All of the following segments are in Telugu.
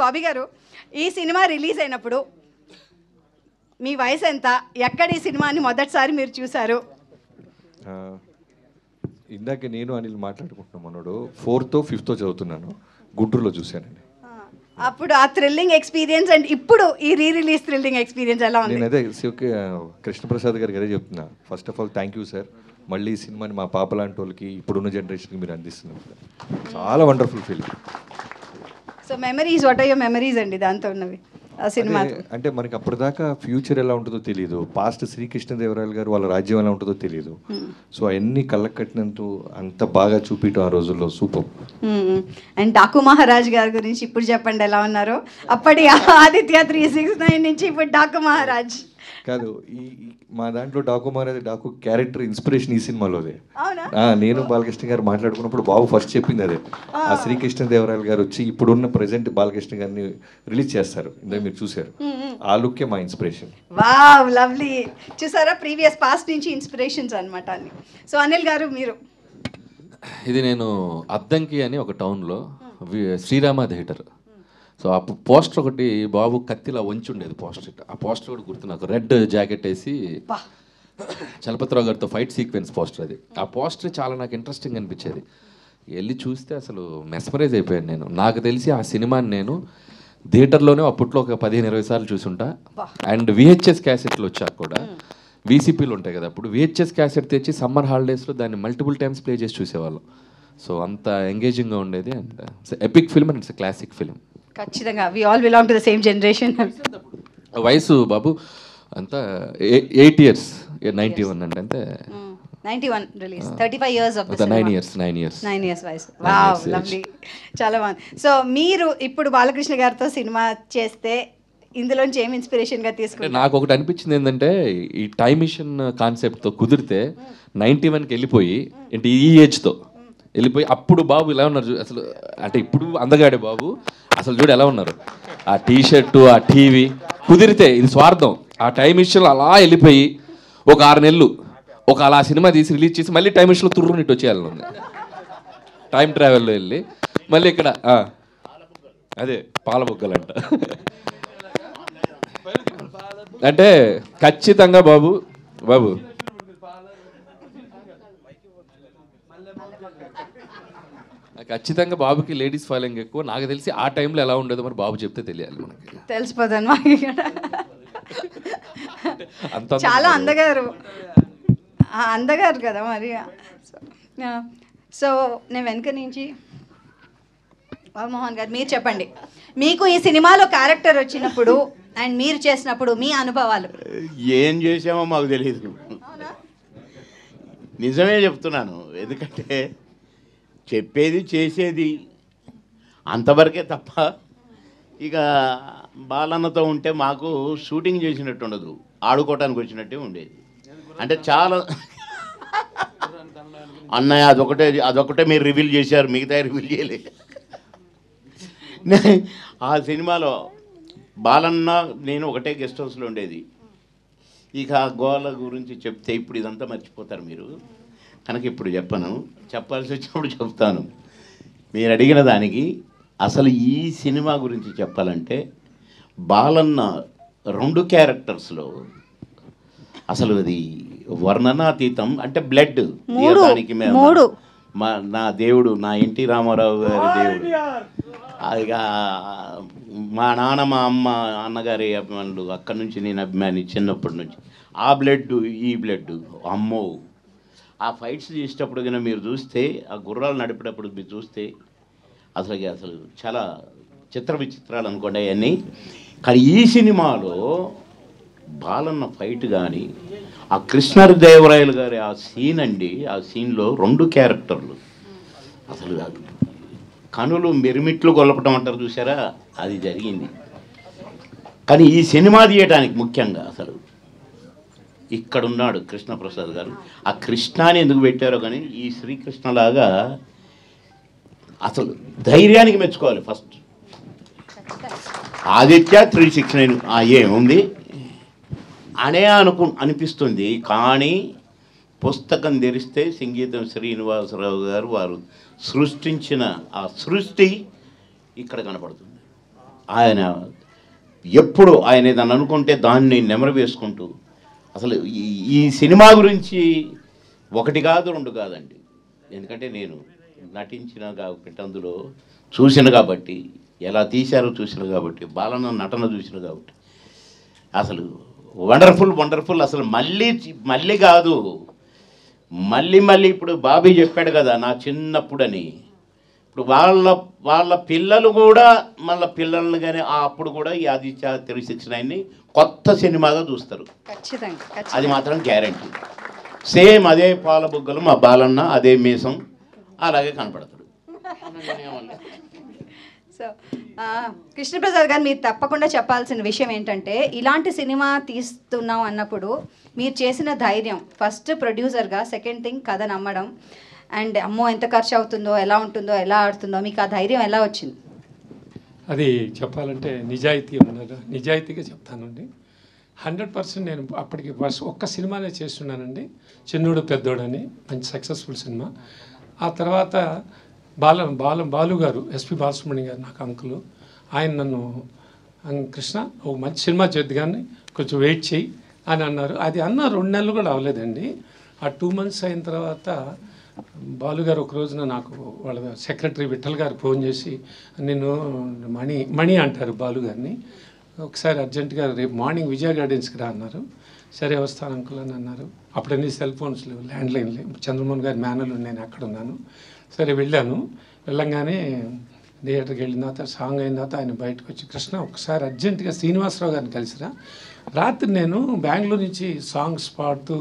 బాబీ గారు, ఈ సినిమా రిలీజ్ అయినప్పుడు మీ వయసు ఎంత, ఎక్కడ ఈ సినిమాని మొదటిసారి మీరు చూశారు? ఇందాక నేను అనిల్ మాట్లాడుకుంటున్నాం మనోడు 4th or 5th చదువుతున్నాను, గుంటూరులో చూశానండి. అప్పుడు ఆ థ్రిల్లింగ్ ఎక్స్పీరియన్స్ అండ్ ఇప్పుడు ఈ రిలీజ్ థ్రిల్లింగ్ ఎక్స్పీరియన్స్ ఎలా ఉంది? నేను అదే కృష్ణప్రసాద్ గారికి అదే చెప్తున్నా. First of all thank you sir, మళ్ళీ ఈ సినిమాని మా పాప లాంటి వాళ్ళకి ఇప్పుడున్న జనరేషన్కి మీరు అందిస్తున్నారు. చాలా wonderful feel. So memories, what are your memories అండి దాంతో ఉన్నవి ఆ సినిమా? అంటే మనకి అప్పటిదాకా ఫ్యూచర్ ఎలా ఉంటుందో తెలియదు, పాస్ట్ శ్రీకృష్ణదేవరాయలు గారు వాళ్ళ రాజ్యం ఎలా ఉంటుందో తెలియదు. సో అవన్నీ కళ్ళకు కట్టినంత అంత బాగా చూపించడం ఆ రోజుల్లో సూపర్. అండ్ డాకు మహారాజ్ గారి గురించి ఇప్పుడు చెప్పండి ఎలా ఉన్నారో. అప్పటి ఆదిత్య 369 నుంచి ఇప్పుడు డాకు మహారాజ్ కాదు, ఈ మా దాంట్లో డాకు మహారాజ్ డాకు క్యారెక్టర్ ఇన్స్పిరేషన్ ఈ సినిమాలోదే. నేను బాలకృష్ణ గారు మాట్లాడుకున్నప్పుడు బాబు ఫస్ట్ చెప్పింది అదే. ఆ శ్రీకృష్ణదేవరాయలు గారు వచ్చి ఇప్పుడున్న ప్రెసెంట్ బాలకృష్ణ గారిని రిలీజ్ చేస్తారు, ఇందాక మీరు చూశారు, ఆ లుక్కే మా ఇన్స్పిరేషన్. Wow, lovely. చూసారా, ప్రీవియస్ పాస్ట్ నుంచి ఇన్స్పిరేషన్స్ అనమాట అన్ని. సో అనిల్ గారు మీరు? ఇది నేను అద్దంకి అని ఒక టౌన్లో శ్రీరామ థియేటర్. సో ఆ పోస్టర్ ఒకటి బాబు కత్తిలా వంచి ఉండేది పోస్టర్. ఆ పోస్టర్ కూడా గుర్తు నాకు, రెడ్ జాకెట్ వేసి చలపతిరావు గారితో ఫైట్ సీక్వెన్స్ పోస్టర్. అది ఆ పోస్టర్ చాలా నాకు ఇంట్రెస్టింగ్ అనిపించేది. వెళ్ళి చూస్తే అసలు మెస్మరైజ్ అయిపోయాను నేను. నాకు తెలిసి ఆ సినిమాని నేను థియేటర్లోనే అప్పట్లో ఒక 15-20 సార్లు చూసుంటా. అండ్ విహెచ్ఎస్ క్యాసెట్లు వచ్చాక కూడా, వీసీపీలు ఉంటాయి కదా అప్పుడు, విహెచ్ఎస్ క్యాసెట్ తెచ్చి సమ్మర్ హాలిడేస్లో దాన్ని మల్టిపుల్ టైమ్స్ ప్లే చేసి చూసేవాళ్ళం. సో అంత ఎంగేజింగ్గా ఉండేది. And it's epic film and it's classic film. ఖచ్చితంగా we all belong to the same generation. వయసు బాబు అంతా 8 years, 91 అంటే అంతే. 91 రిలీజ్, 35 years ఆఫ్ ద 9 years వయసు. వావ్, లవ్లీ, చాలా బాగుంది. సో మీరు ఇప్పుడు బాలకృష్ణ గారితో సినిమా చేస్తే ఇందులోంచి ఏం ఇన్స్పిరేషన్ గా తీసుకుంటారు? నాకు ఒకటి అనిపించింది ఏంటంటే, ఈ టైమ్ మిషన్ కాన్సెప్ట్తో కుదిరితే 91కి వెళ్ళిపోయి, అంటే ఈ ఏజ్తో వెళ్ళిపోయి అప్పుడు బాబు ఇలా ఉన్నారు అసలు. అంటే ఇప్పుడు అందగాడే బాబు, అసలు చూడు ఎలా ఉన్నారు. ఆ టీషర్టు, ఆ టీవీ, కుదిరితే ఇది స్వార్థం. ఆ టైం మిషన్లో అలా వెళ్ళిపోయి ఒక 6 నెలలు ఒక అలా సినిమా తీసి రిలీజ్ చేసి మళ్ళీ టైం మిషన్లో తుర్రునిట్టు వచ్చేయాలని, టైం ట్రావెల్లో వెళ్ళి మళ్ళీ ఇక్కడ అదే పాలబొగ్గలంట. అంటే ఖచ్చితంగా బాబు ఖచ్చితంగా బాబుకి లేడీస్ ఫాలోయింగ్ ఎక్కువ. నాకు తెలిసి ఆ టైంలో ఎలా ఉండేదో మరి బాబు చెప్తే తెలియాలి, మనకి తెలిసిపోతాను. చాలా అందగారు కదా మరి. సో నేను వెనక నుంచి మోహన్ గారు మీరు చెప్పండి, మీకు ఈ సినిమాలో క్యారెక్టర్ వచ్చినప్పుడు అండ్ మీరు చేసినప్పుడు మీ అనుభవాలు. ఏం చేసామో మాకు తెలియదు, నిజమే చెప్తున్నాను. ఎందుకంటే చెప్పేది చేసేది అంతవరకే తప్ప, ఇక బాలన్నతో ఉంటే మాకు షూటింగ్ చేసినట్టు ఉండదు, ఆడుకోవటానికి వచ్చినట్టే ఉండేది. అంటే చాలా అన్నయ్య అదొకటే మీరు రివీల్ చేశారు, మిగతా రివీల్ చేయలేదు. ఆ సినిమాలో బాలన్న నేను ఒకటే గెస్ట్ హౌస్లో ఉండేది. ఇక ఆ గోల గురించి చెప్తే ఇప్పుడు ఇదంతా మర్చిపోతారు మీరు కనుక ఇప్పుడు చెప్పను, చెప్పాల్సి వచ్చినప్పుడు చెప్తాను. మీరు అడిగిన దానికి అసలు ఈ సినిమా గురించి చెప్పాలంటే, బాలన్న 2 క్యారెక్టర్స్లో అసలు అది వర్ణనాతీతం. అంటే బ్లడ్ దానికి నా దేవుడు, నా ఎన్టీ రామారావు గారి దేవుడు, ఇక మా నాన్న మా అమ్మ అన్నగారి అభిమానులు, అక్కడి నుంచి నేను అభిమాని చిన్నప్పటి నుంచి. ఆ బ్లడ్ ఈ బ్లడ్ అమ్మో. ఆ ఫైట్స్ చేసేటప్పుడు కన్నా మీరు చూస్తే, ఆ గుర్రాలు నడిపేటప్పుడు మీరు చూస్తే అసలు చాలా చిత్ర విచిత్రాలు అనుకోండి అవన్నీ. కానీ ఈ సినిమాలో బాలన్న ఫైట్ కానీ, ఆ కృష్ణదేవరాయలు గారి ఆ సీన్ అండి, ఆ సీన్లో 2 క్యారెక్టర్లు అసలు కనులు మెరిమిట్లు గొల్లపటం అంటారు చూసారా, అది జరిగింది. కానీ ఈ సినిమా తీయడానికి ముఖ్యంగా అసలు ఇక్కడున్నాడు కృష్ణప్రసాద్ గారు. ఆ కృష్ణాని ఎందుకు పెట్టారో కానీ, ఈ శ్రీకృష్ణలాగా అసలు ధైర్యానికి మెచ్చుకోవాలి. ఫస్ట్ ఆదిత్య 369 ఏముంది అనే అనిపిస్తుంది. కానీ పుస్తకం తెరిస్తే సంగీతం శ్రీనివాసరావు గారు వారు సృష్టించిన ఆ సృష్టి ఇక్కడ కనపడుతుంది. ఆయన ఎప్పుడు ఆయన ఏదన్నా అనుకుంటే దాన్ని నెమరు వేసుకుంటూ అసలు ఈ సినిమా గురించి ఒకటి కాదు రెండు కాదండి. ఎందుకంటే నేను నటించిన కాబట్టి అందులో చూసిన కాబట్టి, ఎలా తీశారో చూసిన కాబట్టి, బాలన్న నటన చూసిన కాబట్టి అసలు వండర్ఫుల్. అసలు మళ్ళీ కాదు, మళ్ళీ ఇప్పుడు బాబీ చెప్పాడు కదా నా చిన్నప్పుడని. ఇప్పుడు వాళ్ళ పిల్లలు కూడా మళ్ళీ పిల్లల్ని కానీ అప్పుడు కూడా ఈ ఆదిత్య 369ని కొత్త సినిమాగా చూస్తారు. ఖచ్చితంగా అది మాత్రం గ్యారంటీ. సేమ్ అదే పాల బుగ్గలు మా బాలన్న, అదే మీసం, అలాగే కనపడతాడు. సో కృష్ణప్రసాద్ గారు, మీరు తప్పకుండా చెప్పాల్సిన విషయం ఏంటంటే, ఇలాంటి సినిమా తీస్తున్నాం అన్నప్పుడు మీరు చేసిన ధైర్యం, ఫస్ట్ ప్రొడ్యూసర్గా, సెకండ్ థింగ్ కథ నమ్మడం, అండ్ అమ్మో ఎంత ఖర్చు అవుతుందో, ఎలా ఉంటుందో, ఎలా ఆడుతుందో, మీకు ఆ ధైర్యం ఎలా వచ్చింది? అది చెప్పాలంటే నిజాయితీగా చెప్తానండి. 100% నేను అప్పటికి ఫస్ట్ ఒక్క సినిమానే చేస్తున్నానండి, చిన్నోడు పెద్దోడు అని, మంచి సక్సెస్ఫుల్ సినిమా. ఆ తర్వాత బాలు గారు, ఎస్పి బాలసుబ్రహ్మణ్యం గారు నాకు అంకులు, ఆయన నన్ను కృష్ణ ఒక మంచి సినిమా చేద్దు కానీ కొంచెం వెయిట్ చేయి అని అన్నారు. అది అన్న 2 నెలలు కూడా అవ్వలేదండి. ఆ 2 months అయిన తర్వాత బాలుగారు ఒక రోజున నాకు వాళ్ళ సెక్రటరీ విఠల్ గారు ఫోన్ చేసి, నేను మణి అంటారు బాలుగారిని, ఒకసారి అర్జెంటుగా రేపు మార్నింగ్ విజయ గార్డెన్స్కి రా అన్నారు. సరే వస్తాను అంకుల్ అని అన్నారు. అప్పుడన్నీ సెల్ ఫోన్స్ లేవు, ల్యాండ్లైన్ లేవు. చంద్రమోహన్ గారి మేనలు నేను అక్కడ ఉన్నాను. సరే వెళ్ళాను. వెళ్ళంగానే థియేటర్కి వెళ్ళిన తర్వాత సాంగ్ అయిన తర్వాత ఆయన బయటకు వచ్చి, కృష్ణ ఒకసారి అర్జెంటుగా శ్రీనివాసరావు గారిని కలిసిరా. రాత్రి నేను బెంగళూరు నుంచి సాంగ్స్ పాడుతూ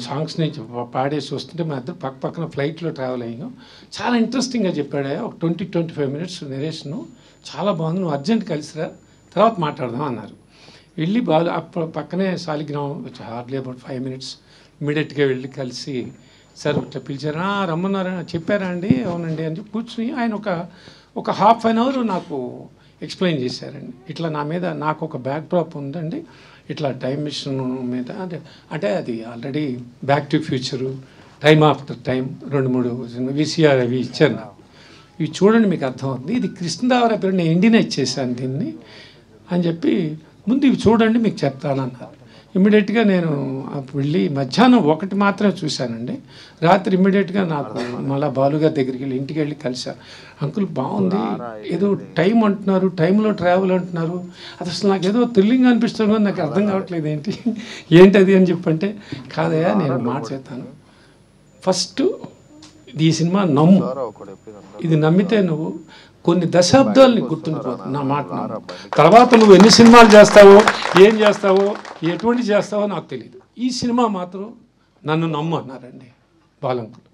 సాంగ్స్ నుంచి పాడేసి వస్తుంటే మా ఇద్దరు పక్కన ఫ్లైట్లో ట్రావెల్ అయ్యాం. చాలా ఇంట్రెస్టింగ్గా చెప్పాడు. ఒక 20-25 minutes నెరేషను చాలా బాగుంది, నువ్వు అర్జెంట్ కలిసిరా, తర్వాత మాట్లాడదాం అన్నారు. వెళ్ళి అప్పుడు పక్కనే శాలిగ్రామం హార్డ్లీ అబౌట్ 5 minutes ఇమీడియట్గా వెళ్ళి కలిసి, సార్ ఇట్లా పిలిచారా, రమ్మన్నారా, చెప్పారా అండి, అవునండి అని చెప్పి కూర్చుని ఆయన ఒక ½ an hour నాకు ఎక్స్ప్లెయిన్ చేశారండి. ఇట్లా నా మీద నాకు ఒక బ్యాక్ డ్రాప్ ఉందండి, ఇట్లా టైం మిషన్ మీద, అంటే అది already back to future, time after time 2-3 VCR అవి ఇచ్చారు నాకు. ఇవి చూడండి మీకు అర్థమవుతుంది, ఇది కృష్ణదేవరాయ పేరు, నేను ఇండియనైజ్ చేశాను దీన్ని అని చెప్పి, ముందు ఇవి చూడండి మీకు చెప్తానన్నారు. ఇమ్మీడియట్గా నేను వెళ్ళి మధ్యాహ్నం 1 మాత్రమే చూశానండి. రాత్రి ఇమ్మీడియట్గా నాకు మళ్ళీ బాలుగారి దగ్గరికి వెళ్ళి ఇంటికి వెళ్ళి కలిసాను. అంకుల్ బాగుంది, ఏదో టైం అంటున్నారు, టైంలో ట్రావెల్ అంటున్నారు, అది అసలు నాకు ఏదో థ్రిల్లింగ్ అనిపిస్తుంది, నాకు అర్థం కావట్లేదు ఏంటది అని చెప్పంటే, కాదయ్యా నేను మాట చేస్తాను, ఫస్ట్ ఈ సినిమా నమ్ము, ఇది నమ్మితే నువ్వు కొన్ని దశాబ్దాలని గుర్తుండిపోతుంది నా మాట. తర్వాత నువ్వు ఎన్ని సినిమాలు చేస్తావో, ఏం చేస్తావో, ఎటువంటి చేస్తావో నాకు తెలియదు, ఈ సినిమా మాత్రం నన్ను నమ్ము అన్నారండి బాలంకులు.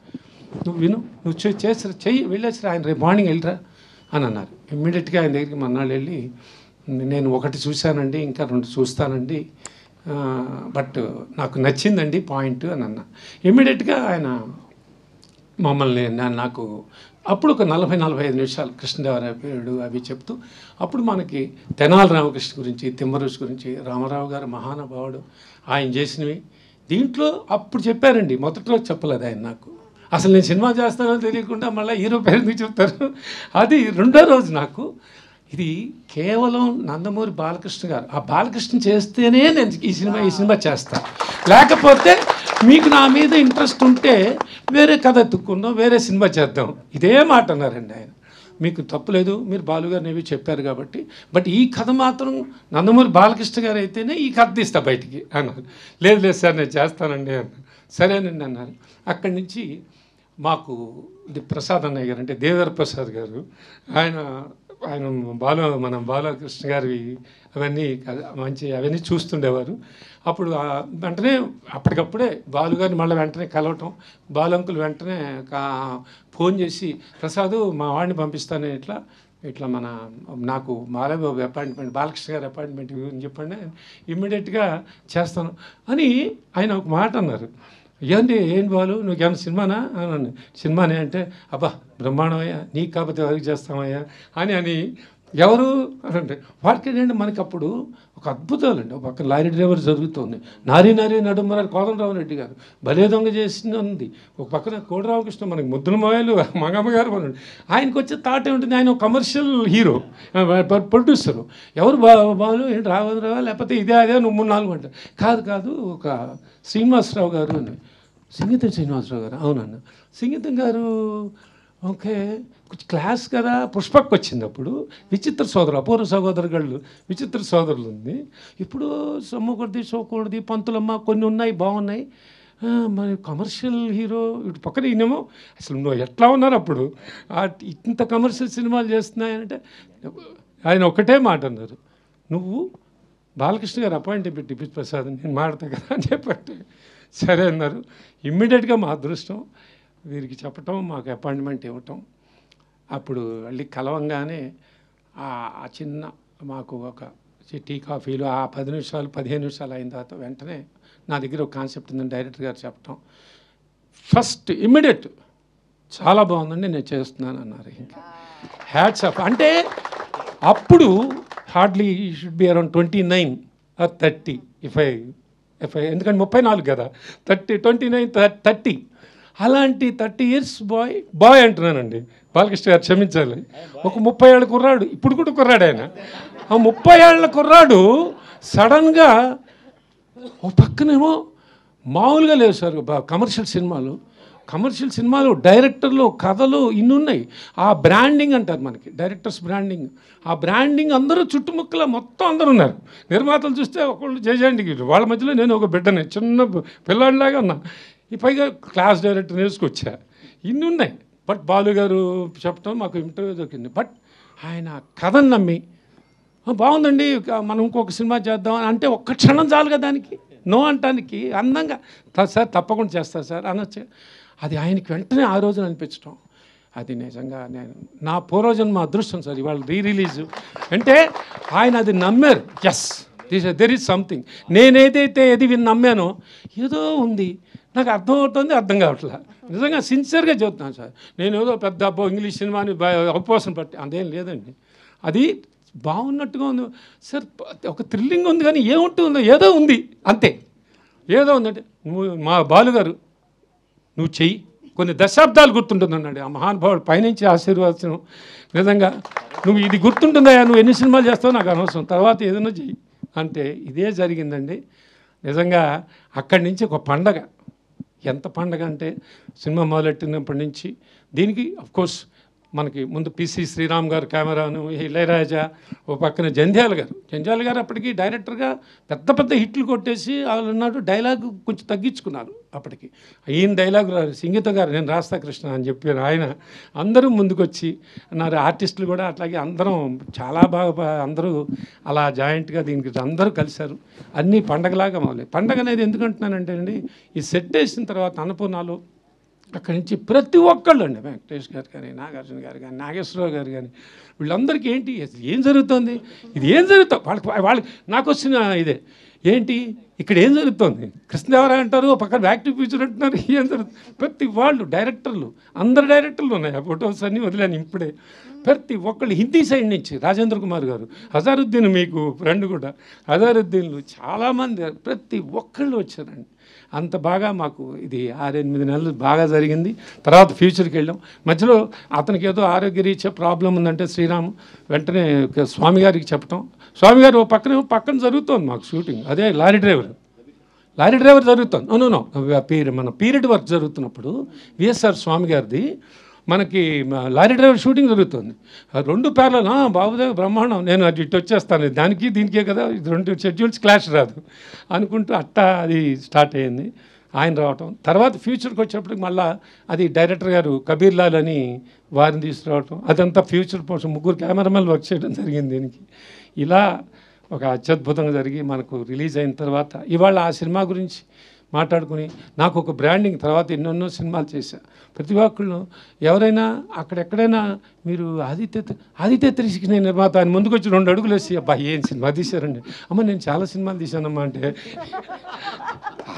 నువ్వు విను, నువ్వు చెయ్యి, వెళ్ళేసి ఆయన రేపు మార్నింగ్ వెళ్ళరా అని అన్నారు. ఇమ్మీడియట్గా ఆయన దగ్గరికి మన్నాళ్ళు వెళ్ళి, నేను 1 చూశానండి, ఇంకా 2 చూస్తానండి, బట్ నాకు నచ్చిందండి పాయింట్ అని అన్నా. ఇమ్మీడియట్గా ఆయన మమ్మల్ని నాకు అప్పుడు ఒక 40-45 నిమిషాలు కృష్ణదేవరాయ పేరుడు అవి చెప్తూ, అప్పుడు మనకి తెనాలి రామకృష్ణ గురించి, తిమ్మరుష్ గురించి, రామారావు గారు మహానుభావుడు, ఆయన చేసినవి దీంట్లో అప్పుడు చెప్పారండి. మొదట్లో చెప్పలేదు ఆయన నాకు, అసలు నేను సినిమా చేస్తానో తెలియకుండా మళ్ళీ హీరో పేరు ఎందుకు చెప్తారు. అది 2వ రోజు నాకు ఇది కేవలం నందమూరి బాలకృష్ణ గారు, ఆ బాలకృష్ణ చేస్తేనే నేను ఈ సినిమా చేస్తాను, లేకపోతే మీకు నా మీద ఇంట్రెస్ట్ ఉంటే వేరే కథ ఎత్తుక్కుందాం, వేరే సినిమా చేద్దాం, ఇదే మాట అన్నారండి ఆయన. మీకు తప్పులేదు, మీరు బాలుగారిని ఏవి చెప్పారు కాబట్టి, బట్ ఈ కథ మాత్రం నందమూరి బాలకృష్ణ గారు అయితేనే ఈ కథ తీస్తా బయటికి అన్నారు. లేదు సార్ నేను చేస్తానండి అన్నారు. సరేనండి అన్నారు. అక్కడి నుంచి మాకు ఇది ప్రసాద్ అన్నయ్య గారు, అంటే దేవర ప్రసాద్ గారు, ఆయన మన బాలకృష్ణ గారి అవన్నీ చూస్తుండేవారు. అప్పుడు వెంటనే అప్పటికప్పుడే బాలుగారిని మళ్ళీ వెంటనే కలవటం, బాలంకులు వెంటనే ఫోన్ చేసి, ప్రసాద్ మా వాడిని పంపిస్తాను, ఇట్లా నాకు బాలబాబు అపాయింట్మెంట్, బాలకృష్ణ గారి అపాయింట్మెంట్ అని చెప్పండి, ఇమ్మీడియట్గా చేస్తాను అని ఆయన ఒక మాట అన్నారు. ఏంటి బాలు, నువ్వేమన్నా సినిమానా అని. సినిమానే అంటే, అబ్బా బ్రహ్మాండమయ్యా, నీకు కాకపోతే ఎవరికి చేస్తామయ్యా అని ఎవరు అంటే వాటికేంటంటే మనకి అప్పుడు ఒక అద్భుతాలండి. ఒక పక్క లారీ డ్రైవర్ జరుగుతుంది, నారీ నడుమరాలు కోదండరావు రెడ్డి గారు భలే దొంగ చేసింది ఉంది. ఒక పక్కన కోడి రామకృష్ణ మనకి ముద్దుల మోయాలు మంగమ్మ గారు మనకి. ఆయనకు వచ్చే థాట్ ఏముంటుంది, ఆయన ఒక కమర్షియల్ హీరో ప్రొడ్యూసరు. ఎవరు బాలు ఏంటి రావా లేకపోతే ఇదే అదే 3-4 గంటలు కాదు ఒక శ్రీనివాసరావు గారు అని, సంగీతం శ్రీనివాసరావు గారు అవునన్న సంగీతం గారు ఓకే కొంచెం క్లాస్ కదా. పుష్పక్ వచ్చింది అప్పుడు, విచిత్ర సోదరు అపూర్వ సహోదరులు విచిత్ర సోదరులు ఉంది. ఇప్పుడు సొమ్మకూడది షోకూడది పంతులమ్మ కొన్ని ఉన్నాయి బాగున్నాయి. మరి కమర్షియల్ హీరో ఇటు పక్కన ఈయనేమో అసలు నువ్వు ఎట్లా ఉన్నారు అప్పుడు ఇంత కమర్షియల్ సినిమాలు చేస్తున్నాయంటే ఆయన ఒకటే మాట అన్నారు, నువ్వు బాలకృష్ణ గారు అపాయింట్ పెట్టి ప్రసాద్ నేను మాడతా కదా అని చెప్పండి. సరే అన్నారు. ఇమ్మీడియట్గా మా అదృష్టం వీరికి చెప్పటం, మాకు అపాయింట్మెంట్ ఇవ్వటం. అప్పుడు మళ్ళీ కలవంగానే ఆ చిన్న మాకు ఒక టీ కాఫీలు ఆ 10 నిమిషాలు 15 నిమిషాలు అయిన తర్వాత వెంటనే నా దగ్గర ఒక కాన్సెప్ట్ ఉందని డైరెక్టర్ గారు చెప్పటం. ఫస్ట్ ఇమ్మీడియట్ చాలా బాగుందండి నేను చేస్తున్నాను అన్నారు. ఇంకా హ్యాట్స్ ఆఫ్. అంటే అప్పుడు hardly should be around 29 or 30 if I ఎందుకంటే 34 కదా 29 30 అలాంటి 30 years బాయ్ అంటున్నానండి. బాలకృష్ణ గారు క్షమించాలి. ఒక 30 ఏళ్ళ కుర్రాడు, ఇప్పుడు కూడా కుర్రాడు ఆయన. ఆ 30 ఏళ్ళ కుర్రాడు సడన్గా ఒక పక్కనేమో మామూలుగా లేవు సార్ కమర్షియల్ సినిమాలు డైరెక్టర్లు కథలు ఇన్ని ఉన్నాయి. ఆ బ్రాండింగ్ అంటారు మనకి డైరెక్టర్స్ బ్రాండింగ్. ఆ బ్రాండింగ్ అందరూ చుట్టుముక్కల మొత్తం అందరూ ఉన్నారు. నిర్మాతలు చూస్తే ఒకళ్ళు జయజయండికి వాళ్ళ మధ్యలో నేను ఒక బిడ్డని చిన్న పిల్లాడిలాగా ఉన్నా. ఈ పైగా క్లాస్ డైరెక్టర్ నేర్చుకొచ్చా. ఇన్ని ఉన్నాయి. బట్ బాలు గారు చెప్పడం మాకు ఇంటర్వ్యూ దొరికింది. బట్ ఆయన కథను నమ్మి బాగుందండి మనం ఇంకొక సినిమా చేద్దాం అంటే ఒక్క క్షణం చాలుగా దానికి నో అంటానికి అందంగా సార్ తప్పకుండా చేస్తారు సార్ అనొచ్చు. అది ఆయనకి వెంటనే ఆ రోజున అనిపించడం అది నిజంగా నేను నా పూర్వజన్మ అదృష్టం సార్. ఇవాళ రిలీజ్ అంటే ఆయన అది నమ్మారు. Yes there is something. నేనేదైతే నమ్మానో ఏదో ఉంది నాకు అర్థమవుతుంది, అర్థం కావట్లేదు. నిజంగా సిన్సియర్గా చెబుతున్నాను సార్. నేను ఏదో పెద్ద ఇంగ్లీష్ సినిమాని అవపోసం పట్టి అదేం లేదండి. అది బాగున్నట్టుగా ఉంది సార్. ఒక థ్రిల్లింగ్ ఉంది కానీ ఏముంటుందో ఏదో ఉంది అంతే. ఏదో ఉందంటే నువ్వు మా బాలుగారు నువ్వు చెయ్యి కొన్ని దశాబ్దాలు గుర్తుంటుంది అన్నాడు ఆ మహానుభావుడు. పైనుంచి ఆశీర్వాదం. నిజంగా నువ్వు ఇది గుర్తుంటుందా, నువ్వు ఎన్ని సినిమాలు చేస్తావో నాకు అనవసరం, తర్వాత ఏదైనా చెయ్యి అంటే ఇదే జరిగిందండి. నిజంగా అక్కడి నుంచి ఒక పండగ. ఎంత పండగ అంటే సినిమా మొదలెట్టినప్పటి నుంచి దీనికి అఫ్కోర్స్ మనకి ముందు పిసి శ్రీరామ్ గారు కెమెరాను, ఇళయరాజా, ఓ పక్కన జంధ్యాల గారు అప్పటికి డైరెక్టర్గా పెద్ద హిట్లు కొట్టేసి వాళ్ళు ఉన్నాడు. డైలాగ్ కొంచెం తగ్గించుకున్నారు అప్పటికి. ఈయన డైలాగ్ సంగీత గారు నేను రాస్తా కృష్ణ అని చెప్పారు ఆయన. అందరూ ముందుకొచ్చి అన్నారు. ఆర్టిస్టులు కూడా అట్లాగే అందరం చాలా బాగా అందరూ అలా జాయింట్గా దీనికి అందరూ కలిశారు. అన్నీ పండగలాగా మొదలై. పండగ అనేది ఎందుకంటున్నానంటే అండి ఈ సెట్ వేసిన తర్వాత అన్నపూర్ణాలు అక్కడి నుంచి ప్రతి ఒక్కళ్ళు అండి వెంకటేష్ గారు కానీ నాగార్జున గారు కానీ నాగేశ్వరరావు గారు కానీ వీళ్ళందరికీ ఏంటి ఏం జరుగుతుంది, ఇది ఏం జరుగుతుంది వాళ్ళకి నాకు వచ్చిన ఇదే ఏంటి ఇక్కడ ఏం జరుగుతుంది. కృష్ణదేవరాయ అంటారు, పక్కన యాక్టివ్ ఫ్యూచర్ అంటున్నారు. ఏం జరుగుతుంది ప్రతి వాళ్ళు డైరెక్టర్లు అందరు డైరెక్టర్లు ఉన్నాయి. ఆ ఫొటోస్ అన్నీ వదిలేను ఇప్పుడే. ప్రతి ఒక్కళ్ళు హిందీ సైడ్ నుంచి రాజేంద్ర కుమార్ గారు, హజారుద్దీన్ మీకు ఫ్రెండ్ కూడా హజారుద్దీన్లు చాలామంది ప్రతి ఒక్కళ్ళు వచ్చారండి. అంత బాగా మాకు ఇది 6-8 నెలలు బాగా జరిగింది. తర్వాత ఫ్యూచర్కి వెళ్ళాం. మధ్యలో అతనికి ఏదో ఆరోగ్య రీత్యా ప్రాబ్లం ఉందంటే శ్రీరామ్ వెంటనే స్వామి గారికి చెప్పటం. స్వామి గారు పక్కన జరుగుతోంది మాకు షూటింగ్. అదే లారీ డ్రైవర్ జరుగుతుంది. నో మన పీరియడ్ వర్క్ జరుగుతున్నప్పుడు విఎస్ఆర్ స్వామి గారిది మనకి లారీ డ్రైవర్ షూటింగ్ జరుగుతుంది. 2 ప్యారలల్ బాబుదేవ్ బ్రహ్మాండం. నేను అది ఇటు వచ్చేస్తాను దానికి దీనికే కదా, ఇది 2 షెడ్యూల్స్ క్లాష్ రాదు అనుకుంటూ అట్టా అది స్టార్ట్ అయ్యింది. ఆయన రావటం తర్వాత ఫ్యూచర్కి వచ్చేప్పటికి మళ్ళీ అది డైరెక్టర్ గారు కబీర్ లాల్ అని వారిని తీసుకురావటం. అదంతా ఫ్యూచర్ కోసం 3 కెమెరామెన్ వర్క్ చేయడం జరిగింది దీనికి. ఇలా ఒక అత్యద్భుతంగా జరిగి మనకు రిలీజ్ అయిన తర్వాత ఇవాళ ఆ సినిమా గురించి మాట్లాడుకుని నాకు ఒక బ్రాండింగ్ తర్వాత ఎన్నెన్నో సినిమాలు చేశా. ప్రతి ఒక్కళ్ళు ఎవరైనా అక్కడెక్కడైనా మీరు ఆదిత్య త్రిషికి నేను నిర్మాత అని ముందుకు వచ్చి 2 అడుగులు వేసి అబ్బా ఏం సినిమా తీశారండి. అమ్మ నేను చాలా సినిమాలు తీశానమ్మా అంటే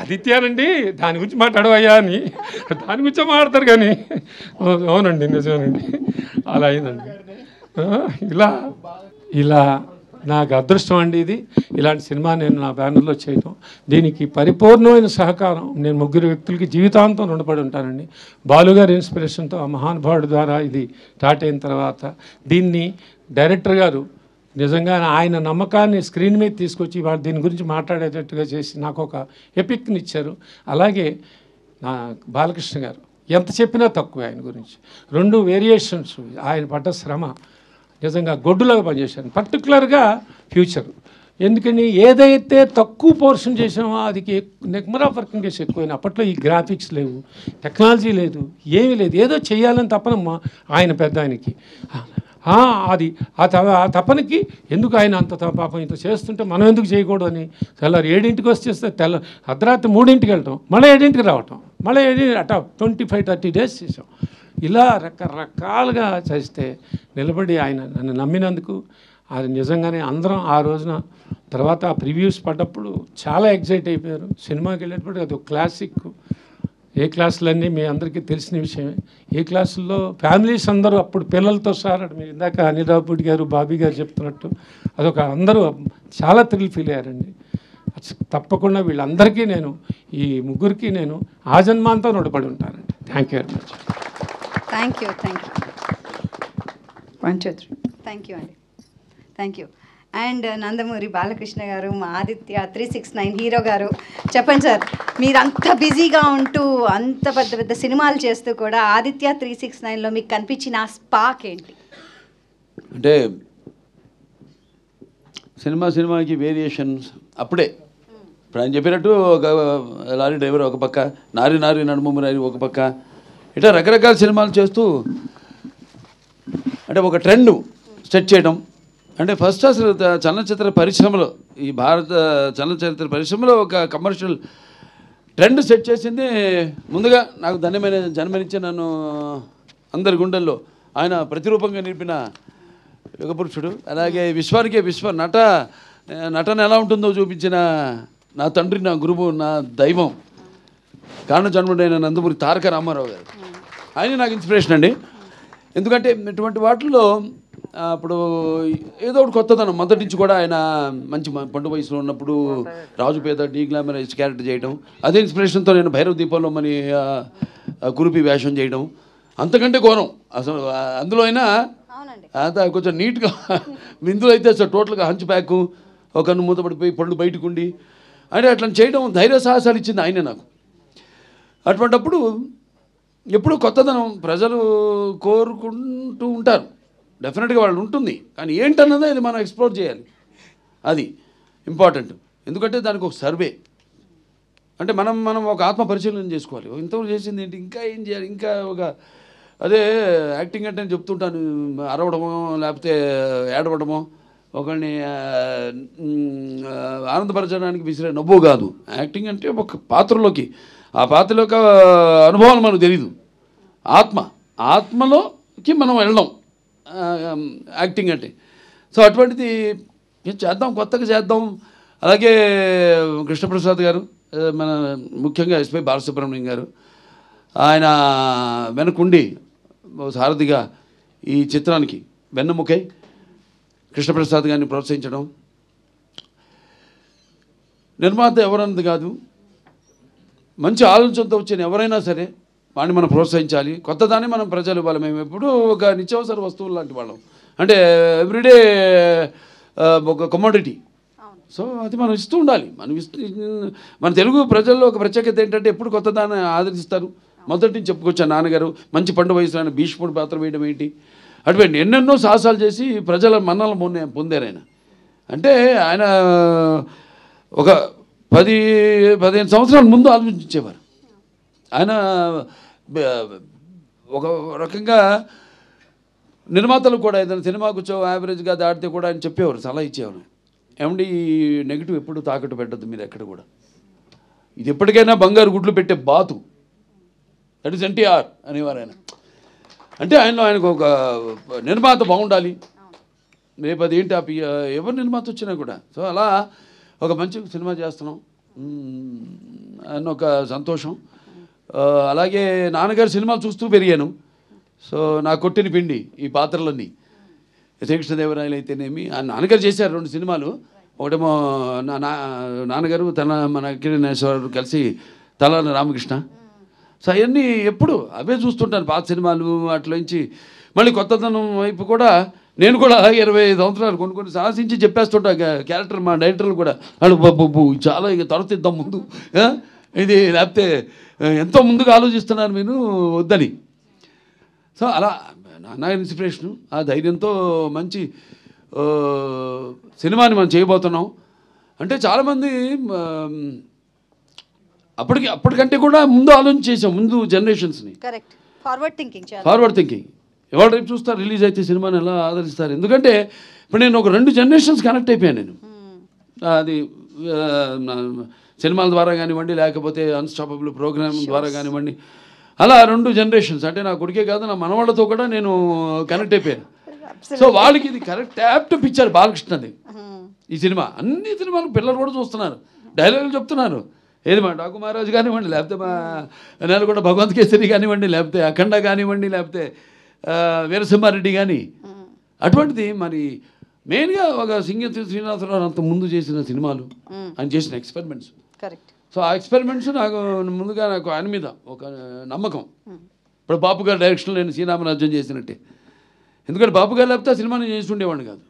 ఆదిత్యానండి దాని గురించి మాట్లాడవయ్యా అని దాని గురించే మాట్లాడతారు కానీ అవునండి నిజమేనండి అలా అయిందండి. ఇలా ఇలా నాకు అదృష్టం అండి ఇది. ఇలాంటి సినిమా నేను నా బ్యానర్లో చేయటం, దీనికి పరిపూర్ణమైన సహకారం నేను ముగ్గురు వ్యక్తులకి జీవితాంతం రుణపడి ఉంటానండి. బాలుగారి ఇన్స్పిరేషన్తో ఆ మహానుభావుడి ద్వారా ఇది స్టార్ట్ అయిన తర్వాత దీన్ని డైరెక్టర్ గారు నిజంగా ఆయన నమ్మకాన్ని స్క్రీన్ మీద తీసుకొచ్చి వాళ్ళు దీని గురించి మాట్లాడేటట్టుగా చేసి నాకు ఒక ఎపిక్ని ఇచ్చారు. అలాగే నా బాలకృష్ణ గారు ఎంత చెప్పినా తక్కువ ఆయన గురించి. 2 వేరియేషన్స్, ఆయన పడ్డ శ్రమ నిజంగా గొడ్డులాగా పనిచేశాను. పర్టికులర్గా ఫ్యూచర్, ఎందుకని ఏదైతే తక్కువ పోర్షన్ చేసామో అది నెక్మర్ ఆఫ్ వర్కింగ్ డేస్ ఎక్కువైనా. అప్పట్లో ఈ గ్రాఫిక్స్ లేవు, టెక్నాలజీ లేదు, ఏమీ లేదు, ఏదో చేయాలని తప్పనమ్మా ఆయన పెద్ద ఆయనకి. అది ఆ తపనకి ఎందుకు ఆయన అంత పాపం ఇంత చేస్తుంటే మనం ఎందుకు చేయకూడదని తెల్లారి 7ంటికి వచ్చేస్తే అర్ధరాత్రి 3ంటికి వెళ్ళటం, మళ్ళీ 7ంటికి రావటం, మళ్ళీ 25-30 డేస్ చేసాం. ఇలా రకరకాలుగా చేస్తే నిలబడి ఆయన నన్ను నమ్మినందుకు అది నిజంగానే అందరం ఆ రోజున తర్వాత ఆ ప్రివ్యూస్ పడ్డప్పుడు చాలా ఎగ్జైట్ అయిపోయారు. సినిమాకి వెళ్ళేటప్పుడు అది ఒక క్లాసిక్. ఏ క్లాసులన్నీ మీ అందరికీ తెలిసిన విషయమే. ఏ క్లాసుల్లో ఫ్యామిలీస్ అందరూ అప్పుడు పిల్లలతో సార్ మీరు ఇందాక అనిరాబుడి గారు బాబీ గారు చెప్తున్నట్టు అదొక అందరూ చాలా థ్రిల్ ఫీల్ అయ్యారండి. తప్పకుండా వీళ్ళందరికీ నేను ఈ ముగ్గురికి నేను ఆజన్మాంతం రుణపడి ఉంటానండి. Thank you very much. Thank you. 1 2 3 thank you అండి. Thank you. And Nandamuri Balakrishna garu, మా ఆదిత్య 369 హీరో గారు, చెప్పండి సార్, మీరు అంత బిజీగా ఉంటూ అంత పెద్ద పెద్ద సినిమాలు చేస్తూ కూడా ఆదిత్య 369లో మీకు కనిపించిన ఆ స్పార్క్ ఏంటి? అంటే సినిమాకి వేరియేషన్స్ అప్పుడే ఇప్పుడు ఆయన చెప్పినట్టు ఒక లారీ డ్రైవర్ ఒక పక్క, నారి నడుము నారి ఒక పక్క, ఇట్లా రకరకాల సినిమాలు చేస్తూ అంటే ఒక ట్రెండ్ సెట్ చేయడం. అంటే ఫస్ట్ అసలు చలనచిత్ర పరిశ్రమలో, ఈ భారత చలనచిత్ర పరిశ్రమలో ఒక కమర్షియల్ ట్రెండ్ సెట్ చేసింది ముందుగా నాకు జన్మనిచ్చే నన్ను అందరి గుండెల్లో ఆయన ప్రతిరూపంగా నిలిపిన యుగపురుషుడు. అలాగే విశ్వానికే నటన ఎలా ఉంటుందో చూపించిన నా తండ్రి, నా గురువు, నా దైవం, కారణ జన్ముడైన నందమూరి తారక రామారావు గారు. ఆయన నాకు ఇన్స్పిరేషన్ అండి. ఎందుకంటే ఇటువంటి వాటిల్లో అప్పుడు ఏదో ఒకటి కొత్తదనం మొదటి నుంచి కూడా ఆయన మంచి పండు వయసులో ఉన్నప్పుడు రాజుపేద డీగ్లామరైజ్ క్యారెక్టర్ చేయడం, అదే ఇన్స్పిరేషన్తో నేను భైరవ దీపంలో మరి కురుపి వేషం చేయడం అంతకంటే ఘోరం అసలు. అందులో అయినా అంత కొంచెం నీట్గా, ఇందులో అయితే అసలు టోటల్గా హంచ్ బ్యాక్, ఒక కన్ను మూతపడిపోయి పళ్ళు బయటకు ఉండి అంటే అట్లా చేయడం ధైర్య సాహసాలు ఇచ్చింది ఆయనే నాకు. అటువంటిప్పుడు ఎప్పుడు కొత్తదనం ప్రజలు కోరుకుంటూ ఉంటారు, డెఫినెట్గా వాళ్ళు ఉంటుంది, కానీ ఏంటన్నదే అది మనం ఎక్స్ప్లోర్ చేయాలి, అది ఇంపార్టెంట్. ఎందుకంటే దానికి ఒక సర్వే అంటే మనం ఒక ఆత్మ పరిశీలన చేసుకోవాలి. ఇంతవరకు చేసింది ఏంటి, ఇంకా ఏం చేయాలి, ఇంకా ఒక అదే యాక్టింగ్ అంటే నేను చెప్తుంటాను, అరవడమో లేకపోతే ఏడవడమో ఒకరిని ఆనందపరచడానికి విసిరే నవ్వు కాదు. యాక్టింగ్ అంటే ఒక పాత్రలోకి, ఆ పాత్రలో యొక్క అనుభవాలు మనకు తెలీదు, ఆత్మలోకి మనం వెళ్ళడం యాక్టింగ్ అంటే. సో అటువంటిది చేద్దాం, కొత్తగా చేద్దాం. అలాగే కృష్ణప్రసాద్ గారు, మన ముఖ్యంగా ఎస్పి బాలసుబ్రహ్మణ్యం గారు, ఆయన వెనకుండి సారథిగా ఈ చిత్రానికి వెన్నెముకై కృష్ణప్రసాద్ గారిని ప్రోత్సహించడం. నిర్మాత ఎవరన్నది కాదు, మంచి ఆలోచనతో వచ్చిన ఎవరైనా సరే వాడిని మనం ప్రోత్సహించాలి. కొత్తదాన్ని మనం ప్రజలు ఇవ్వాలి. మేము ఎప్పుడూ ఒక నిత్యావసర వస్తువులు లాంటి వాళ్ళం, అంటే ఎవ్రీడే ఒక కమోడిటీ. సో అది మనం ఇస్తూ ఉండాలి. మన తెలుగు ప్రజల్లో ఒక ప్రత్యేకత ఏంటంటే ఎప్పుడు కొత్తదాన్ని ఆదరిస్తారు. మొదటి నుంచి చెప్పుకొచ్చాను, నాన్నగారు మంచి పండు వయసులో ఆయన భీష్ముడు పాత్ర వేయడం ఏంటి, అటువంటి ఎన్నెన్నో సాహసాలు చేసి ప్రజల మన్నలను పొందారు ఆయన. అంటే ఆయన ఒక 10-15 సంవత్సరాల ముందు ఆలోచించేవారు. ఆయన ఒక రకంగా నిర్మాతలు కూడా ఏదైనా సినిమాకు యావరేజ్గా దాటితే కూడా ఆయన చెప్పేవారు, సలహా ఇచ్చేవారు, ఏమండి ఈ నెగిటివ్ ఎప్పుడు తాకట్టు పెట్టద్దు మీరు ఎక్కడ కూడా, ఇది ఎప్పటికైనా బంగారు గుడ్లు పెట్టే బాతు, దట్ ఈస్ ఎన్టీఆర్ అనేవారు ఆయన. అంటే ఆయనకు ఒక నిర్మాత బాగుండాలి, రేపు అది ఏంటి ఎవరు నిర్మాత వచ్చినా కూడా. సో అలా ఒక మంచి సినిమా చేస్తున్నాం అన్న ఒక సంతోషం. అలాగే నాన్నగారు సినిమాలు చూస్తూ పెరిగాను. సో నా కొట్టిన పిండి ఈ పాత్రలన్నీ శ్రీకృష్ణదేవరాయలు అయితేనేమి, ఆ నాన్నగారు చేశారు 2 సినిమాలు. ఒకటేమో నాన్నగారు మన కిరణేశ్వరరావు కలిసి తలాన రామకృష్ణ. సో అవన్నీ ఎప్పుడు అవే చూస్తుంటాను, పాత సినిమాలు. అట్లోంచి మళ్ళీ కొత్తదనం వైపు కూడా నేను కూడా 25 సంవత్సరాలు కొన్ని సాహసించి చెప్పేస్తుంటా క్యారెక్టర్. మా డైరెక్టర్లు కూడా బాబు చాలా ఇక తరతిద్దాం ముందు, ఇది లేకపోతే ఎంతో ముందుగా ఆలోచిస్తున్నారు మీరు వద్దని. సో అలా నా ఇన్స్పిరేషను, ఆ ధైర్యంతో మంచి సినిమాని మనం చేయబోతున్నాం. అంటే చాలామంది అప్పటికంటే కూడా ముందు ఆలోచించేసాం, ముందు జనరేషన్స్ని. Correct, forward thinking. ఎవరు రేపు చూస్తారు, రిలీజ్ అయితే సినిమాని ఎలా ఆదరిస్తారు. ఎందుకంటే ఇప్పుడు నేను ఒక 2 జనరేషన్స్ కనెక్ట్ అయిపోయాను నేను. అది సినిమాల ద్వారా కానివ్వండి, లేకపోతే అన్స్టాపబుల్ ప్రోగ్రామ్ ద్వారా కానివ్వండి, అలా 2 జనరేషన్స్. అంటే నా కొడుకే కాదు, నా మనవాళ్ళతో కూడా నేను కనెక్ట్ అయిపోయాను. సో వాళ్ళకి ఇది కరెక్ట్ యాప్ట్ పిక్చర్ బాలకృష్ణది ఈ సినిమా. అన్ని సినిమాలు పిల్లలు కూడా చూస్తున్నారు, డైలాగులు చెప్తున్నారు. ఏది మా డాకు మహారాజు కానివ్వండి, లేకపోతే మా నేలకొండ భగవంత్ కేసరి కానివ్వండి, లేకపోతే అఖండ కానివ్వండి, లేకపోతే వీరసింహారెడ్డి కానీ. అటువంటిది మరి మెయిన్గా ఒక సింగతి శ్రీనివాసరావు అంత ముందు చేసిన సినిమాలు, ఆయన చేసిన ఎక్స్పెరిమెంట్స్. కరెక్ట్. సో ఆ ఎక్స్పెరిమెంట్స్ నాకు ముందుగా ఆయన మీద ఒక నమ్మకం. ఇప్పుడు బాపు గారి డైరెక్షన్లో నేను శ్రీరామరాజ్యం చేసినట్టే. ఎందుకంటే బాపు గారు లేకపోతే ఆ సినిమాని చేస్తుండేవాడిని కాదు.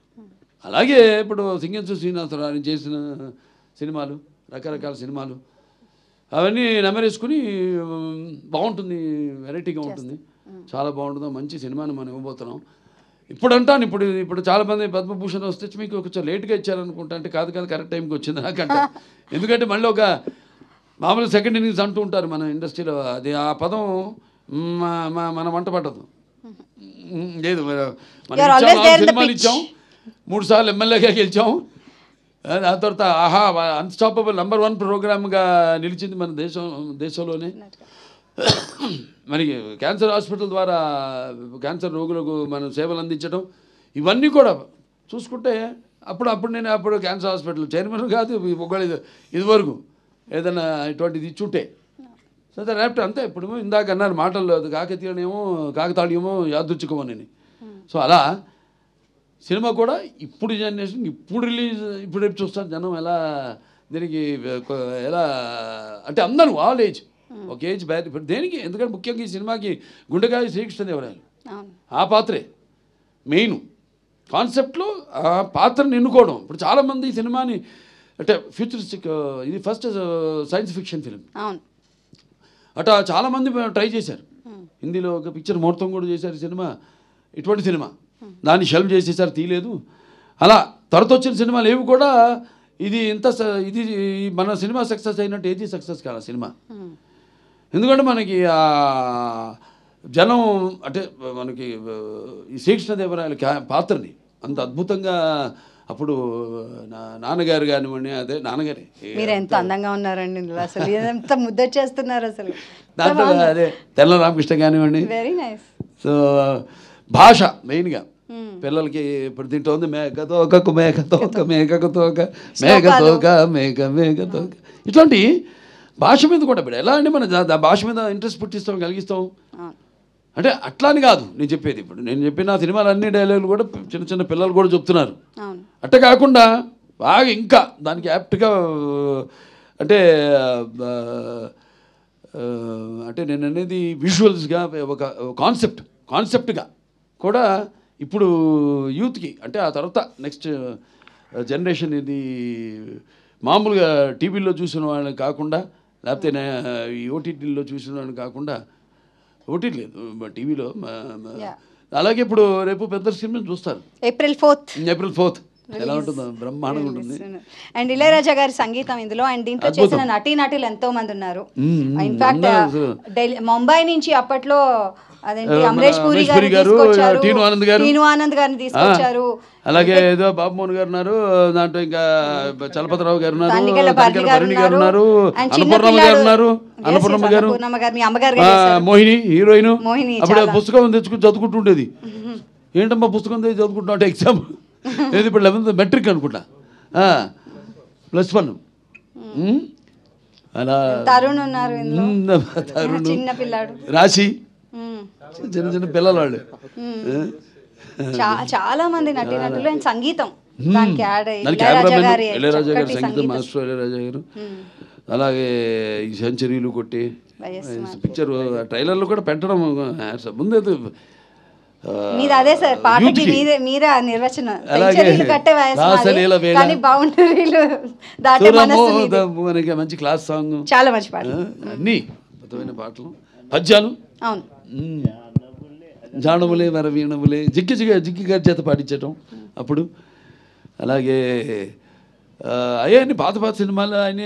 అలాగే ఇప్పుడు సింగతి శ్రీనివాసరావు ఆయన చేసిన సినిమాలు, రకరకాల సినిమాలు, అవన్నీ నెమరేసుకుని బాగుంటుంది, వెరైటీగా ఉంటుంది, చాలా బాగుంటుందో మంచి సినిమాని మనం ఇవ్వబోతున్నాం. ఇప్పుడు అంటాను, ఇప్పుడు చాలామంది పద్మభూషణ్ వస్తే మీకు కొంచెం లేట్గా ఇచ్చారనుకుంటా. అంటే కాదు కరెక్ట్ టైంకి వచ్చింది నాకంట. ఎందుకంటే మళ్ళీ ఒక మామూలు సెకండ్ ఇన్నింగ్స్ అంటూ ఉంటారు మన ఇండస్ట్రీలో. అది ఆ పదం మన వంట పట్టదు. లేదు, సినిమాలు ఇచ్చాం, 3 సార్లు ఎమ్మెల్యేగా గెలిచాం, ఆ తర్వాత ఆహా అన్స్టాపబుల్ #1 ప్రోగ్రామ్గా నిలిచింది మన దేశంలోనే. మరి క్యాన్సర్ హాస్పిటల్ ద్వారా క్యాన్సర్ రోగులకు మనం సేవలు అందించడం, ఇవన్నీ కూడా చూసుకుంటే అప్పుడు నేను క్యాన్సర్ హాస్పిటల్ చైర్మన్ కాదు ఒకళ్ళు ఇదివరకు ఏదైనా ఇటువంటిది ఇచ్చుంటే. సో రేపు అంతే. ఇప్పుడు ఇందాక అన్నారు మాటల్లో, అది కాకతాళీయమో యాదృచ్ఛికమోనని. సో అలా సినిమా కూడా ఇప్పుడు జనరేషన్, ఇప్పుడు రిలీజ్, ఇప్పుడు రేపు చూస్తారు జనం ఎలా దీనికి ఎలా అంటే అందరూ ఆల్ ఏజ్, ఒక ఏజ్ బ్యాడ్. ఇప్పుడు దేనికి, ఎందుకంటే ముఖ్యంగా ఈ సినిమాకి గుండెకాయ శ్రీకృష్ణదేవరాయలు ఆ పాత్రే మెయిన్ కాన్సెప్ట్లో, ఆ పాత్రను ఎన్నుకోవడం. ఇప్పుడు చాలామంది ఈ సినిమాని అంటే ఫ్యూచరిస్టిక్, ఇది ఫస్ట్ సైన్స్ ఫిక్షన్ ఫిలిం అట్లా చాలామంది ట్రై చేశారు. హిందీలో ఒక పిక్చర్ ముహూర్తం కూడా చేశారు ఈ సినిమా, ఇటువంటి సినిమా. దాన్ని షెల్ఫ్ చేసేసారు, తీయలేదు. అలా త్వరత వచ్చిన సినిమాలు ఏవి కూడా ఇది మన సినిమా సక్సెస్ అయినట్టు ఏది సక్సెస్ కాదు సినిమా. ఎందుకంటే మనకి జనం అంటే మనకి ఈ శ్రీకృష్ణదేవరాయల పాత్రని అంత అద్భుతంగా అప్పుడు నాన్నగారు కానివ్వండి, అదే నాన్నగారే. మీరు ఎంత అందంగా ఉన్నారండి అసలు, ఎంత ముద్దొచ్చేస్తున్నారు అసలు. దాంట్లో అదే తెల్ల రామకృష్ణ కానివ్వండి. Very nice. సో భాష మెయిన్గా పిల్లలకి ఇప్పుడు తింటోంది మేకతోక మేకతోక మేకతోక మేకతోక మేకతోక, ఇట్లాంటి భాష మీద కూడా ఇప్పుడు ఎలా అంటే మన భాష మీద ఇంట్రెస్ట్ పుట్టిస్తాం, కలిగిస్తాం. అంటే అట్లా అని కాదు నేను చెప్పేది. ఇప్పుడు నేను చెప్పిన సినిమాలు అన్ని డైలాగులు కూడా చిన్న చిన్న పిల్లలు కూడా చెప్తున్నారు. అట్ట కాకుండా బాగా ఇంకా దానికి యాప్ట్గా అంటే నేను అనేది విజువల్స్గా ఒక కాన్సెప్ట్గా కూడా ఇప్పుడు యూత్కి, అంటే ఆ తర్వాత నెక్స్ట్ జనరేషన్ ఇది మామూలుగా టీవీలో చూసిన వాళ్ళని కాకుండా, లేకపోతే ఈ ఓటీటీలో చూసిన వాళ్ళని కాకుండా, ఓటీటీ లేదు టీవీలో, అలాగే ఇప్పుడు రేపు పెద్ద సినిమా చూస్తారు April 4th ఎలా ఉంటుందో బ్రహ్మాండంగా ఉంటుంది. అండ్ ఇళయరాజా గారి సంగీతం ఇందులో, అండ్ దీంట్లో చేసిన నటీనటులు ఎంతో మంది ఉన్నారు. ఇన్ఫాక్ట్ ముంబై నుంచి అప్పట్లో అదేంటి అమరేష్ పూరి గారు, టీను ఆనంద్ గారిని తీసుకొచ్చారు. అలాగే ఏదో బాబుమోహన్ గారు ఉన్నారు దాంట్లో, ఇంకా చలపతిరావు గారు ఉన్నారు, భరణి గారు ఉన్నారు, అన్నపూర్ణమ్మ గారు ఉన్నారు, అన్నపూర్ణమ్మ గారు, మోహిని హీరోయిన్. అప్పుడు పుస్తకం తెచ్చుకుని చదువుకుంటుండేది. ఏంటమ్మా పుస్తకం తెచ్చి చదువుకుంటున్నా అంటే ఎగ్జామ్ ఏది ఇప్పుడు 11th మెట్రిక్ అనుకుంటా, +1. అలా తరుణ్ ఉన్నారు, రాశి చిన్న చిన్న పిల్లలు వాళ్ళు. చాలా మంది నటీనటులు అండ్ సంగీతం దానికి యాడ్ ఇళయరాజా గారి సంగీతం, మాస్టర్ ఇళయరాజా గారు. అలాగే ఈ సెంచరీలు కొట్టి పిక్చర్ ట్రైలర్లు కూడా పెట్టడం ముందే అదే సార్, పాటకి మీరే నిర్వచనం. సెంచరీలు కట్టే వయసు కానీ బౌండరీలు దాటే మనసు మనకి మంచి క్లాస్ సాంగ్, చాలా మంచి పాట, అన్ని అద్భుతమైన పాటలు, పద్యాలు. అవును, జానములే మరి వీణములే జిక్కి గారి చేత పాటించటం అప్పుడు. అలాగే అవన్నీ పాత సినిమాలు ఆయన